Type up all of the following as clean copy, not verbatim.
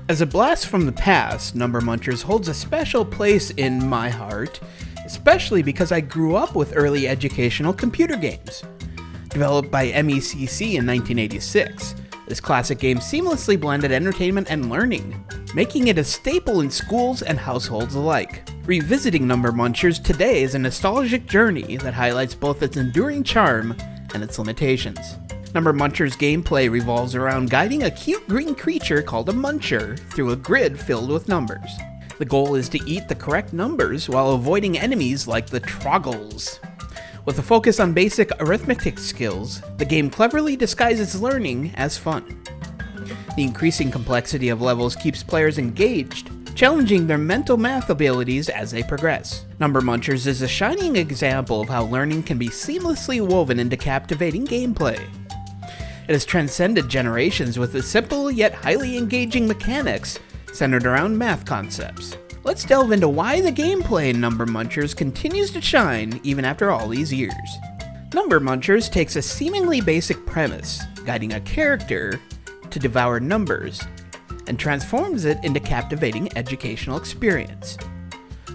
As a blast from the past, Number Munchers holds a special place in my heart, especially because I grew up with early educational computer games. Developed by MECC in 1986, this classic game seamlessly blended entertainment and learning, making it a staple in schools and households alike. Revisiting Number Munchers today is a nostalgic journey that highlights both its enduring charm and its limitations. Number Munchers gameplay revolves around guiding a cute green creature called a muncher through a grid filled with numbers. The goal is to eat the correct numbers while avoiding enemies like the troggles. With a focus on basic arithmetic skills, the game cleverly disguises learning as fun. The increasing complexity of levels keeps players engaged, challenging their mental math abilities as they progress. Number Munchers is a shining example of how learning can be seamlessly woven into captivating gameplay. It has transcended generations with its simple yet highly engaging mechanics centered around math concepts. Let's delve into why the gameplay in Number Munchers continues to shine even after all these years. Number Munchers takes a seemingly basic premise, guiding a character to devour numbers, and transforms it into a captivating educational experience.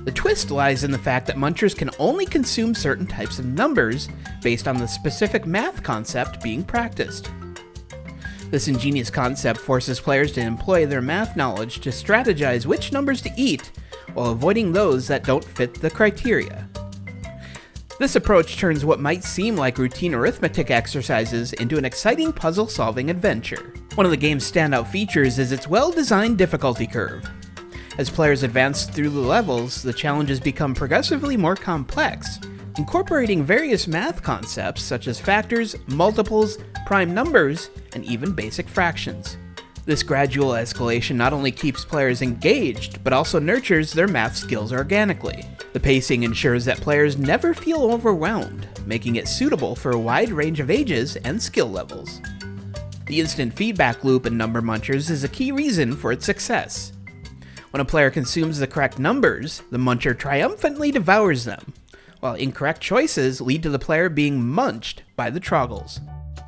The twist lies in the fact that Munchers can only consume certain types of numbers based on the specific math concept being practiced. This ingenious concept forces players to employ their math knowledge to strategize which numbers to eat while avoiding those that don't fit the criteria. This approach turns what might seem like routine arithmetic exercises into an exciting puzzle-solving adventure. One of the game's standout features is its well-designed difficulty curve. As players advance through the levels, the challenges become progressively more complex, incorporating various math concepts such as factors, multiples, prime numbers, and even basic fractions. This gradual escalation not only keeps players engaged, but also nurtures their math skills organically. The pacing ensures that players never feel overwhelmed, making it suitable for a wide range of ages and skill levels. The instant feedback loop in Number Munchers is a key reason for its success. When a player consumes the correct numbers, the muncher triumphantly devours them, while incorrect choices lead to the player being munched by the troggles.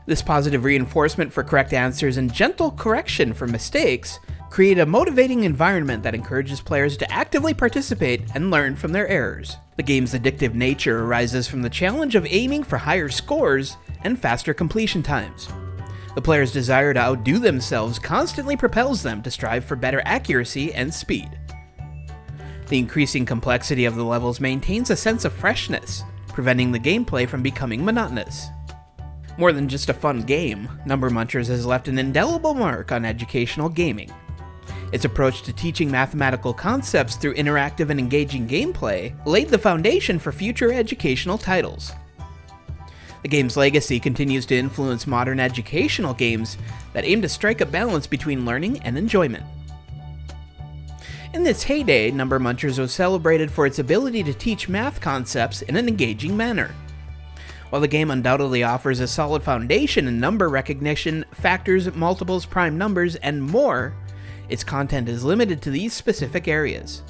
This positive reinforcement for correct answers and gentle correction for mistakes create a motivating environment that encourages players to actively participate and learn from their errors. The game's addictive nature arises from the challenge of aiming for higher scores and faster completion times. The player's desire to outdo themselves constantly propels them to strive for better accuracy and speed. The increasing complexity of the levels maintains a sense of freshness, preventing the gameplay from becoming monotonous. More than just a fun game, Number Munchers has left an indelible mark on educational gaming. Its approach to teaching mathematical concepts through interactive and engaging gameplay laid the foundation for future educational titles. The game's legacy continues to influence modern educational games that aim to strike a balance between learning and enjoyment. In its heyday, Number Munchers was celebrated for its ability to teach math concepts in an engaging manner. While the game undoubtedly offers a solid foundation in number recognition, factors, multiples, prime numbers, and more, its content is limited to these specific areas.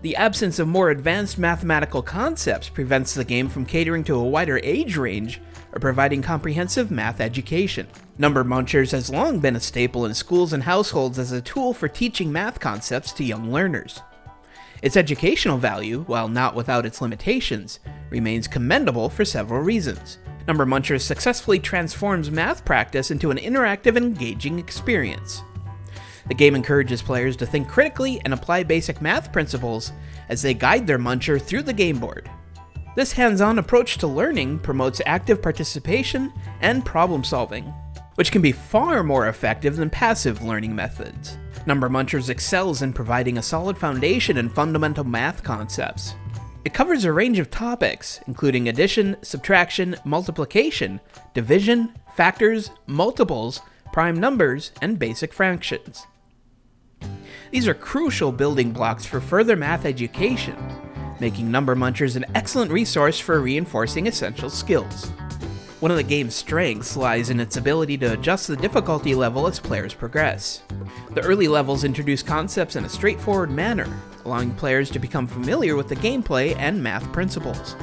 The absence of more advanced mathematical concepts prevents the game from catering to a wider age range or providing comprehensive math education. Number Munchers has long been a staple in schools and households as a tool for teaching math concepts to young learners. Its educational value, while not without its limitations, remains commendable for several reasons. Number Munchers successfully transforms math practice into an interactive and engaging experience. The game encourages players to think critically and apply basic math principles as they guide their muncher through the game board. This hands-on approach to learning promotes active participation and problem solving, which can be far more effective than passive learning methods. Number Munchers excels in providing a solid foundation in fundamental math concepts. It covers a range of topics, including addition, subtraction, multiplication, division, factors, multiples, prime numbers, and basic fractions. These are crucial building blocks for further math education, making Number Munchers an excellent resource for reinforcing essential skills. One of the game's strengths lies in its ability to adjust the difficulty level as players progress. The early levels introduce concepts in a straightforward manner, allowing players to become familiar with the gameplay and math principles.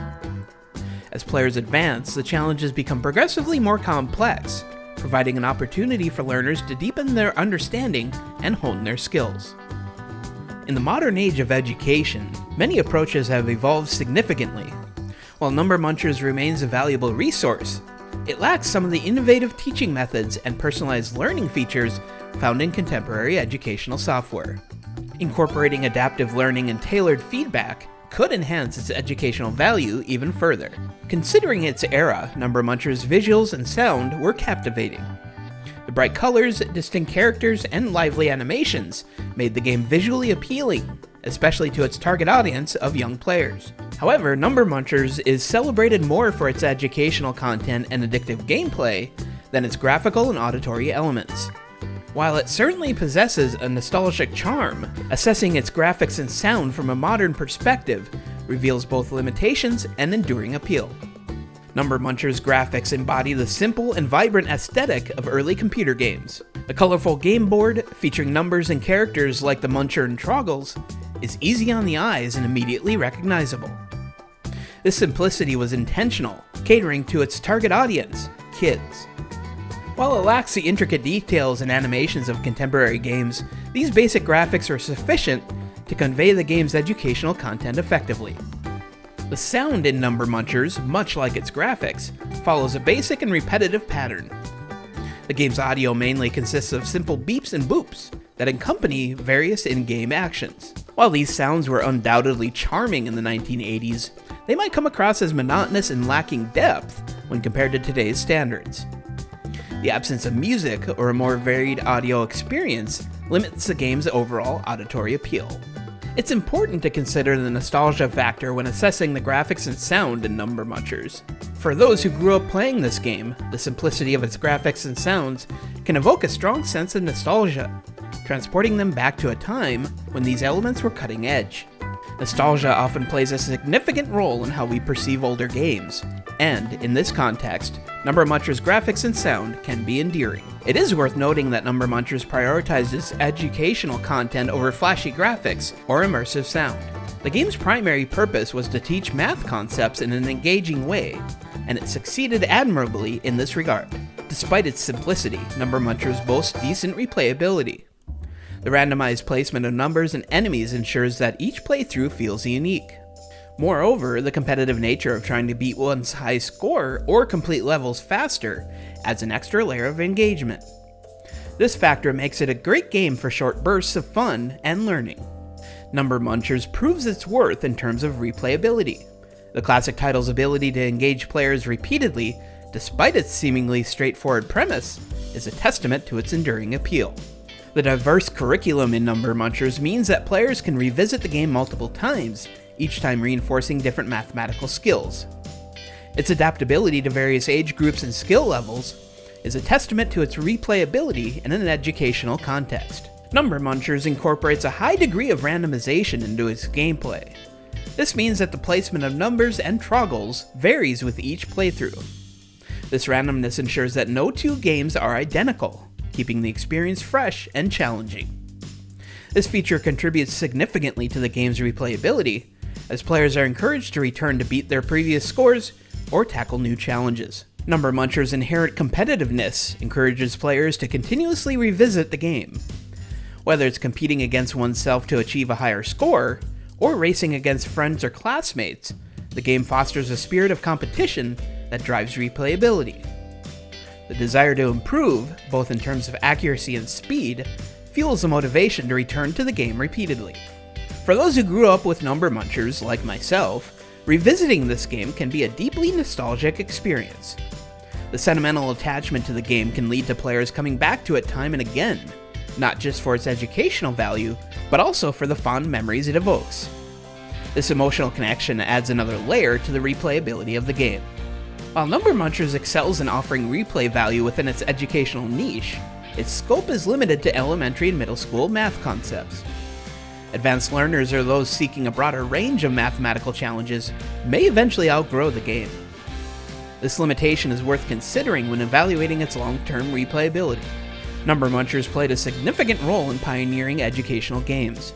As players advance, the challenges become progressively more complex, providing an opportunity for learners to deepen their understanding and hone their skills. In the modern age of education, many approaches have evolved significantly. While Number Munchers remains a valuable resource, it lacks some of the innovative teaching methods and personalized learning features found in contemporary educational software. Incorporating adaptive learning and tailored feedback could enhance its educational value even further. Considering its era, Number Munchers' visuals and sound were captivating. The bright colors, distinct characters, and lively animations made the game visually appealing, especially to its target audience of young players. However, Number Munchers is celebrated more for its educational content and addictive gameplay than its graphical and auditory elements. While it certainly possesses a nostalgic charm, assessing its graphics and sound from a modern perspective reveals both limitations and enduring appeal. Number Munchers' graphics embody the simple and vibrant aesthetic of early computer games. A colorful game board featuring numbers and characters like the Muncher and Troggles is easy on the eyes and immediately recognizable. This simplicity was intentional, catering to its target audience, kids. While it lacks the intricate details and animations of contemporary games, these basic graphics are sufficient to convey the game's educational content effectively. The sound in Number Munchers, much like its graphics, follows a basic and repetitive pattern. The game's audio mainly consists of simple beeps and boops that accompany various in-game actions. While these sounds were undoubtedly charming in the 1980s, they might come across as monotonous and lacking depth when compared to today's standards. The absence of music or a more varied audio experience limits the game's overall auditory appeal. It's important to consider the nostalgia factor when assessing the graphics and sound in Number Munchers. For those who grew up playing this game, the simplicity of its graphics and sounds can evoke a strong sense of nostalgia, transporting them back to a time when these elements were cutting edge. Nostalgia often plays a significant role in how we perceive older games, and in this context, Number Munchers' graphics and sound can be endearing. It is worth noting that Number Munchers prioritizes educational content over flashy graphics or immersive sound. The game's primary purpose was to teach math concepts in an engaging way, and it succeeded admirably in this regard. Despite its simplicity, Number Munchers boasts decent replayability. The randomized placement of numbers and enemies ensures that each playthrough feels unique. Moreover, the competitive nature of trying to beat one's high score or complete levels faster adds an extra layer of engagement. This factor makes it a great game for short bursts of fun and learning. Number Munchers proves its worth in terms of replayability. The classic title's ability to engage players repeatedly, despite its seemingly straightforward premise, is a testament to its enduring appeal. The diverse curriculum in Number Munchers means that players can revisit the game multiple times, each time reinforcing different mathematical skills. Its adaptability to various age groups and skill levels is a testament to its replayability in an educational context. Number Munchers incorporates a high degree of randomization into its gameplay. This means that the placement of numbers and troggles varies with each playthrough. This randomness ensures that no two games are identical, keeping the experience fresh and challenging. This feature contributes significantly to the game's replayability, as players are encouraged to return to beat their previous scores or tackle new challenges. Number Munchers' inherent competitiveness encourages players to continuously revisit the game. Whether it's competing against oneself to achieve a higher score, or racing against friends or classmates, the game fosters a spirit of competition that drives replayability. The desire to improve, both in terms of accuracy and speed, fuels the motivation to return to the game repeatedly. For those who grew up with Number Munchers, like myself, revisiting this game can be a deeply nostalgic experience. The sentimental attachment to the game can lead to players coming back to it time and again, not just for its educational value, but also for the fond memories it evokes. This emotional connection adds another layer to the replayability of the game. While Number Munchers excels in offering replay value within its educational niche, its scope is limited to elementary and middle school math concepts. Advanced learners or those seeking a broader range of mathematical challenges may eventually outgrow the game. This limitation is worth considering when evaluating its long-term replayability. Number Munchers played a significant role in pioneering educational games.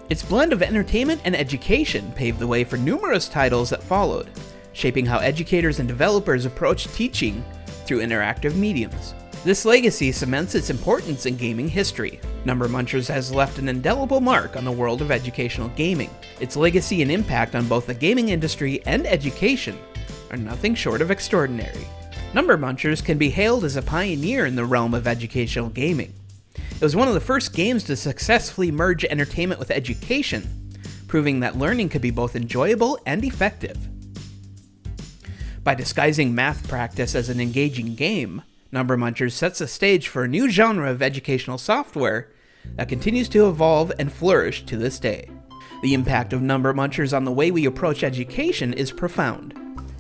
Its blend of entertainment and education paved the way for numerous titles that followed, shaping how educators and developers approach teaching through interactive mediums. This legacy cements its importance in gaming history. Number Munchers has left an indelible mark on the world of educational gaming. Its legacy and impact on both the gaming industry and education are nothing short of extraordinary. Number Munchers can be hailed as a pioneer in the realm of educational gaming. It was one of the first games to successfully merge entertainment with education, proving that learning could be both enjoyable and effective. By disguising math practice as an engaging game, Number Munchers sets the stage for a new genre of educational software that continues to evolve and flourish to this day. The impact of Number Munchers on the way we approach education is profound.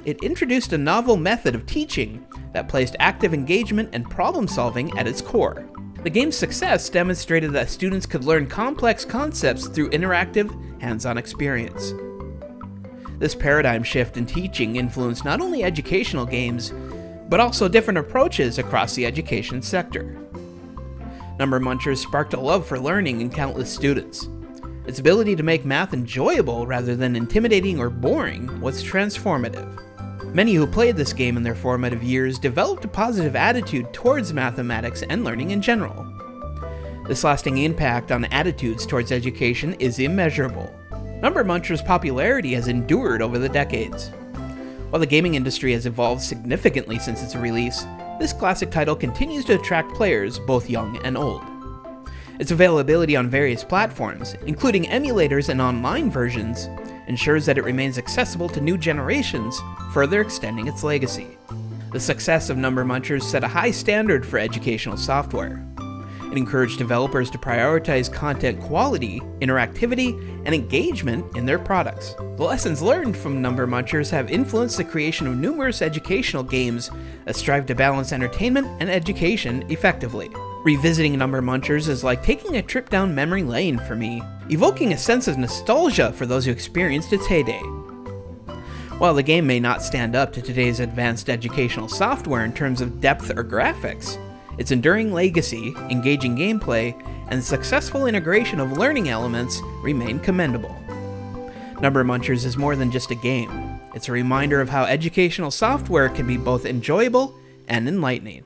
It introduced a novel method of teaching that placed active engagement and problem solving at its core. The game's success demonstrated that students could learn complex concepts through interactive, hands-on experience. This paradigm shift in teaching influenced not only educational games, but also different approaches across the education sector. Number Munchers sparked a love for learning in countless students. Its ability to make math enjoyable rather than intimidating or boring was transformative. Many who played this game in their formative years developed a positive attitude towards mathematics and learning in general. This lasting impact on attitudes towards education is immeasurable. Number Munchers' popularity has endured over the decades. While the gaming industry has evolved significantly since its release, this classic title continues to attract players both young and old. Its availability on various platforms, including emulators and online versions, ensures that it remains accessible to new generations, further extending its legacy. The success of Number Munchers set a high standard for educational software. It encouraged developers to prioritize content quality, interactivity, and engagement in their products. The lessons learned from Number Munchers have influenced the creation of numerous educational games that strive to balance entertainment and education effectively. Revisiting Number Munchers is like taking a trip down memory lane for me, evoking a sense of nostalgia for those who experienced its heyday. While the game may not stand up to today's advanced educational software in terms of depth or graphics, its enduring legacy, engaging gameplay, and successful integration of learning elements remain commendable. Number Munchers is more than just a game. It's a reminder of how educational software can be both enjoyable and enlightening.